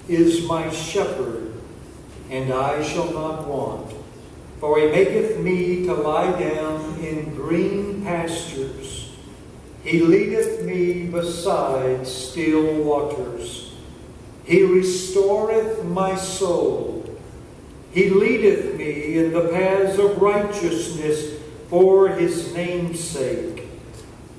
is my shepherd, and I shall not want. For he maketh me to lie down in green pastures. He leadeth me beside still waters. He restoreth my soul. He leadeth me in the paths of righteousness for his name's sake.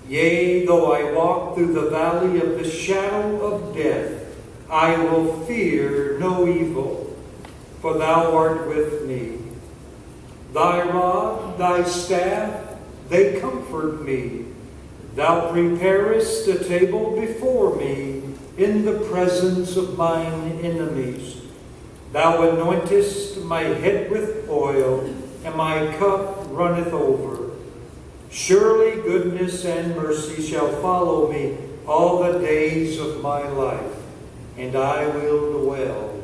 Yea, though I walk through the valley of the shadow of death, I will fear no evil, for thou art with me. Thy rod, thy staff, they comfort me. Thou preparest a table before me in the presence of mine enemies. Thou anointest my head with oil, and my cup runneth over. Surely goodness and mercy shall follow me all the days of my life, and I will dwell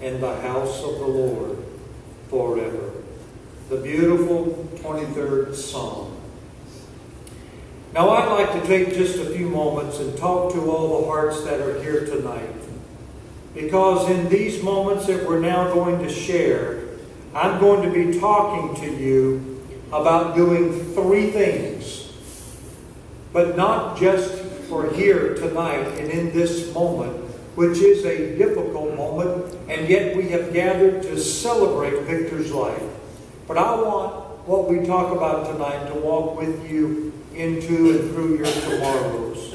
in the house of the Lord forever. The beautiful 23rd Psalm. Now I'd like to take just a few moments and talk to all the hearts that are here tonight. Because in these moments that we're now going to share, I'm going to be talking to you about doing three things. But not just for here tonight and in this moment, which is a difficult moment, and yet we have gathered to celebrate Victor's life. But I want what we talk about tonight to walk with you into and through your tomorrows.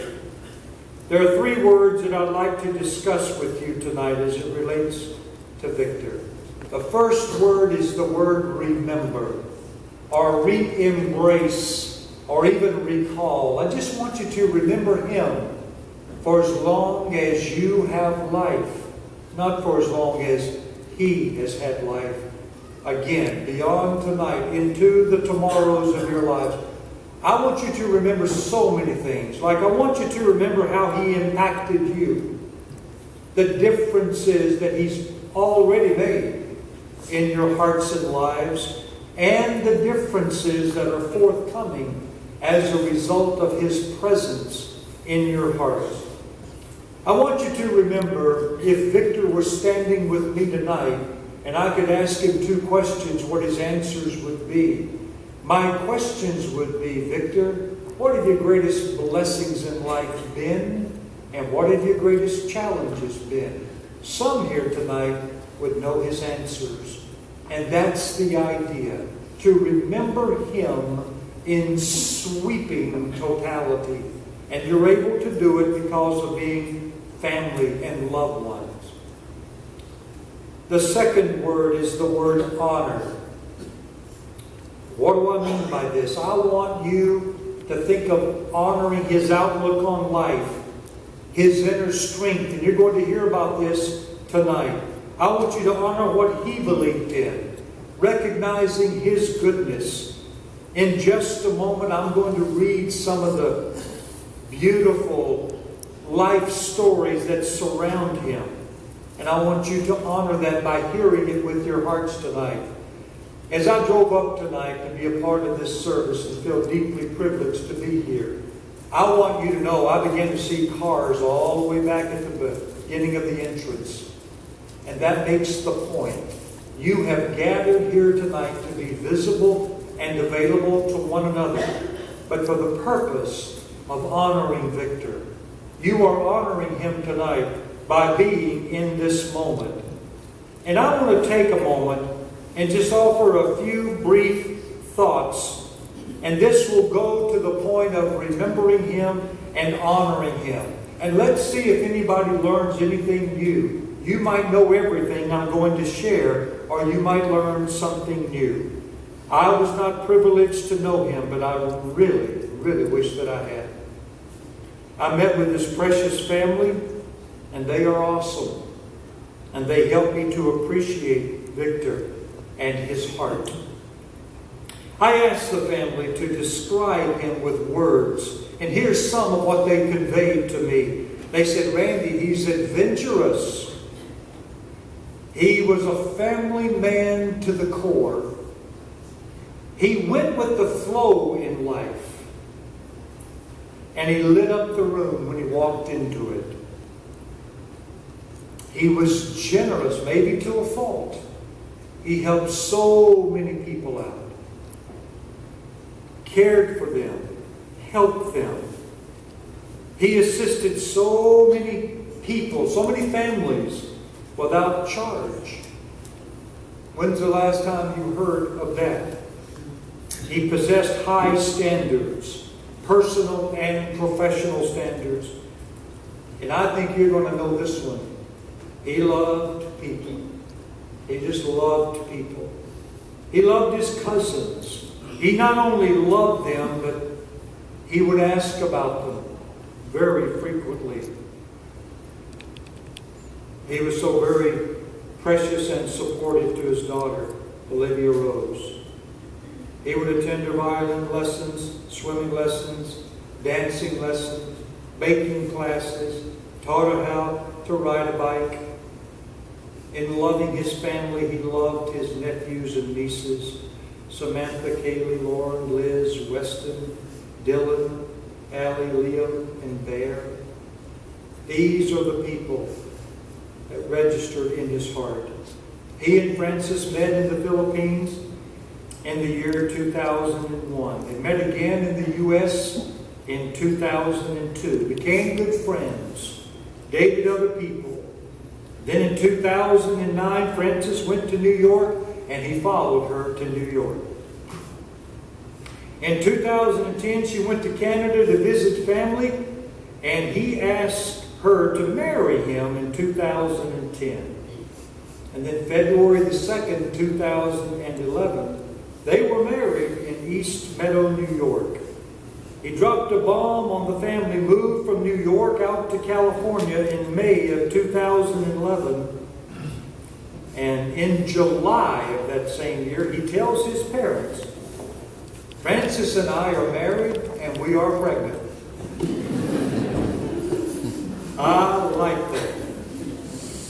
There are three words that I'd like to discuss with you tonight as it relates to Victor. The first word is the word remember, or re-embrace, or even recall. I just want you to remember him for as long as you have life, not for as long as he has had life. Again, beyond tonight, into the tomorrows of your lives. I want you to remember so many things. Like I want you to remember how he impacted you. The differences that he's already made in your hearts and lives. And the differences that are forthcoming as a result of his presence in your hearts. I want you to remember, if Victor were standing with me tonight, and I could ask him two questions, what his answers would be. My questions would be, Victor, what have your greatest blessings in life been? And what have your greatest challenges been? Some here tonight would know his answers. And that's the idea, to remember him in sweeping totality. And you're able to do it because of being family and loved ones. The second word is the word honor. What do I mean by this? I want you to think of honoring his outlook on life, his inner strength, and you're going to hear about this tonight. I want you to honor what he believed in, recognizing his goodness. In just a moment, I'm going to read some of the beautiful life stories that surround him. And I want you to honor that by hearing it with your hearts tonight. As I drove up tonight to be a part of this service and feel deeply privileged to be here, I want you to know I began to see cars all the way back at the beginning of the entrance. And that makes the point. You have gathered here tonight to be visible and available to one another, but for the purpose of honoring Victor. You are honoring him tonight by being in this moment. And I want to take a moment and just offer a few brief thoughts. And this will go to the point of remembering him and honoring him. And let's see if anybody learns anything new. You might know everything I'm going to share, or you might learn something new. I was not privileged to know him, but I really, really wish that I had. I met with his precious family, and they are awesome. And they helped me to appreciate Victor and his heart. I asked the family to describe him with words. And here's some of what they conveyed to me. They said, Randy, he's adventurous. He was a family man to the core. He went with the flow in life. And he lit up the room when he walked into it. He was generous, maybe to a fault. He helped so many people out. Cared for them. Helped them. He assisted so many people, so many families, without charge. When's the last time you heard of that? He possessed high standards, personal and professional standards. And I think you're going to know this one. He loved people. He just loved people. He loved his cousins. He not only loved them, but he would ask about them very frequently. He was so very precious and supportive to his daughter, Olivia Rose. He would attend her violin lessons, swimming lessons, dancing lessons, baking classes, taught her how to ride a bike. In loving his family, he loved his nephews and nieces, Samantha, Kaylee, Lauren, Liz, Weston, Dylan, Allie, Liam, and Bear. These are the people that registered in his heart. He and Frances met in the Philippines in the year 2001. They met again in the U.S. in 2002. Became good friends. Dated other people. Then in 2009, Frances went to New York and he followed her to New York. In 2010, she went to Canada to visit family, and he asked her to marry him in 2010. And then February the 2nd, 2011, they were married in East Meadow, New York. He dropped a bomb on the family move from New York out to California in May of 2011. And in July of that same year, he tells his parents, Frances and I are married and we are pregnant. I like that.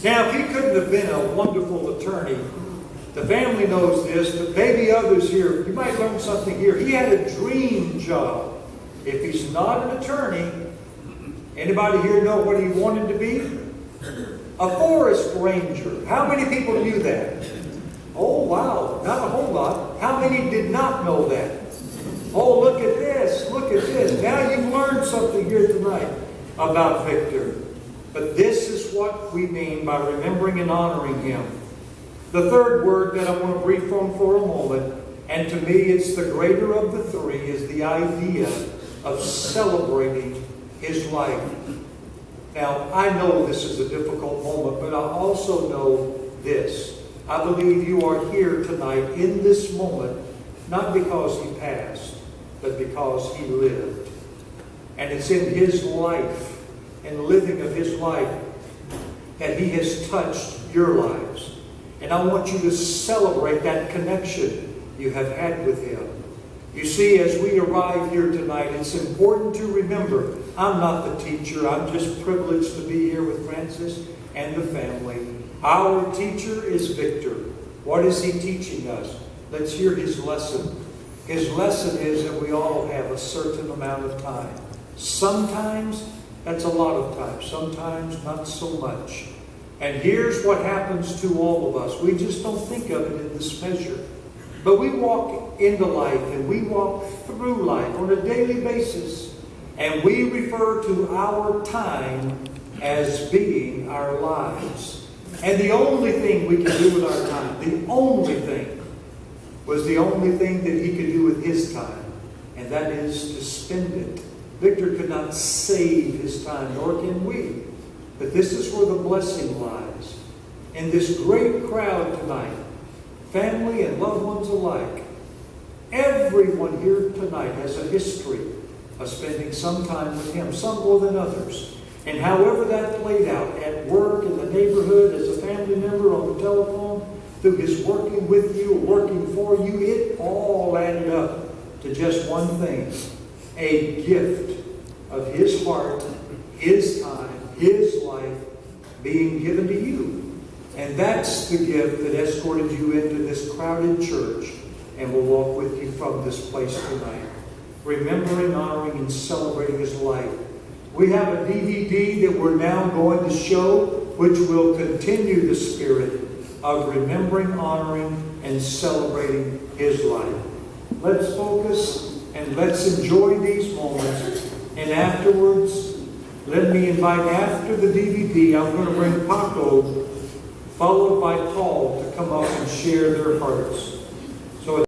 Now, if he couldn't have been a wonderful attorney, the family knows this, but maybe others here, you might learn something here. He had a dream job. If he's not an attorney, anybody here know what he wanted to be? A forest ranger. How many people knew that? Oh, wow. Not a whole lot. How many did not know that? Oh, look at this. Look at this. Now you've learned something here tonight about Victor. But this is what we mean by remembering and honoring him. The third word that I want to brief on for a moment, and to me it's the greater of the three, is the idea of celebrating his life. Now, I know this is a difficult moment, but I also know this. I believe you are here tonight in this moment, not because he passed, but because he lived. And it's in his life and living of his life that he has touched your lives. And I want you to celebrate that connection you have had with him. You see, as we arrive here tonight, it's important to remember, I'm not the teacher. I'm just privileged to be here with Frances and the family. Our teacher is Victor. What is he teaching us? Let's hear his lesson. His lesson is that we all have a certain amount of time. Sometimes that's a lot of time. Sometimes not so much. And here's what happens to all of us. We just don't think of it in this measure. But we walk into life and we walk through life on a daily basis. And we refer to our time as being our lives. And the only thing we can do with our time, the only thing, was the only thing that he could do with his time. And that is to spend it. Victor could not save his time, nor can we. But this is where the blessing lies. In this great crowd tonight, family and loved ones alike, everyone here tonight has a history of spending some time with him, some more than others. And however that played out, at work, in the neighborhood, as a family member, on the telephone, through his working with you, working for you, it all added up to just one thing: a gift of his heart, his time, his life being given to you. And that's the gift that escorted you into this crowded church and will walk with you from this place tonight. Remembering, honoring, and celebrating his life. We have a DVD that we're now going to show which will continue the spirit of remembering, honoring, and celebrating His life. Let's focus and let's enjoy these moments. And afterwards, let me invite, after the DVD, I'm going to bring Paco, followed by Paul, to come up and share their hearts.